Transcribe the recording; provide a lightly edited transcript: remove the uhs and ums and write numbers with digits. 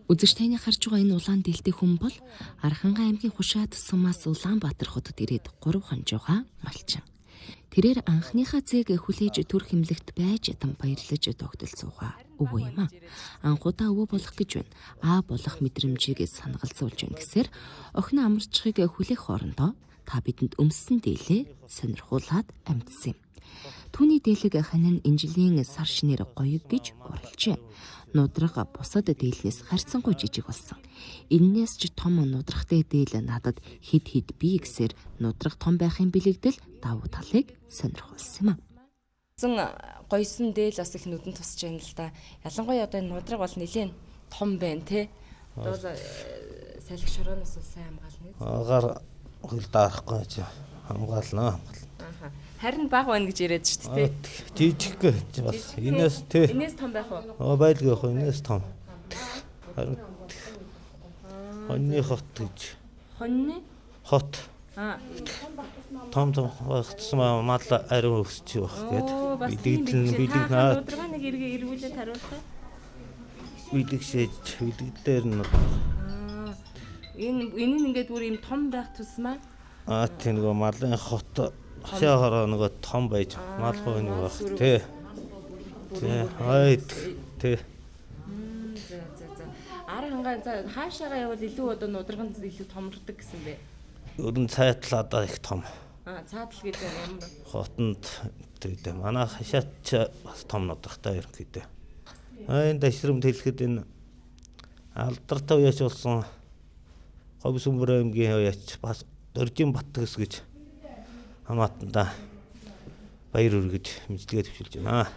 Үзэж таны харж байгаа энэ улаан дэлтэй хүн бол Архангай аймгийн Хушаад сумаас Улаанбаатар хотод ирээд 3 хонжоогоо малчин. Тэрээр анхныхаа зээг хүлээж төр хэмлэгт байж ятан баярлаж тогтолцоогаа өвөө юм а. Анхудаа өвөө болох гэж байна. Болох мэдрэмжийг санагалзуулж байна гэсээр охин амарчхыг хүлээх хоорондоо та бидэнд өмссөн дээлээ сонирхуулаад амьдсан юм. Түүний дээлэг ханин энэ жилийн сар шинээр гоё гэж уралжээ. Нудрага бусад дээлнээс харьцангуй жижиг болсон. Иннээс ч том нудрахтай дээл надад хид бий гэсээр нудрах том байхын бэлэгдэл давуу талыг сонирхуулсан юм а. Гойсон дээл бас их нүдэн тусч байна л да. Ялангуяа одоо энэ нудраг бол нэлийн том байна те. Одоо салхи шорооноос сайн хамгаална гэж. Агаар хөл даарахгүй ч хамгаална. Харин баг байна гэж яриад шүү дээ. Жижиг бас энэс те. Энэс том байх уу? Байлгүй яг энэс том. Харин хоньны хот гэж. Хоньны хот. Том багцсан мал ариун өсч байх гээд бидэг наа. Нудрагыг эргүүлээд харуултаа. Бидэгшээж бидэгдээр нь. Энэ ингээд бүр юм том байх тусмаа. Тийм нөгөө малын хот хашаахаараа нөгөө том байж мал хойны байх тий. Тий. Архангай хаашаага явал илүү одоо нудраганд илүү томордог гэсэн бэ? Өрн цайтлаадаа их том. Цаатал гэдэг нь ямар? Хотонд тэгээд манай хашаач бас том нудрагтай ерөнхийдөө. Энэ дашрамд хэлэхэд энэ алдартай уяач болсон Говь Сүмбэр аймгийн уяач бас Дөржин Баттгс гэж хамаатанда баяр үргэж мэдлэгээ төвшилж байна.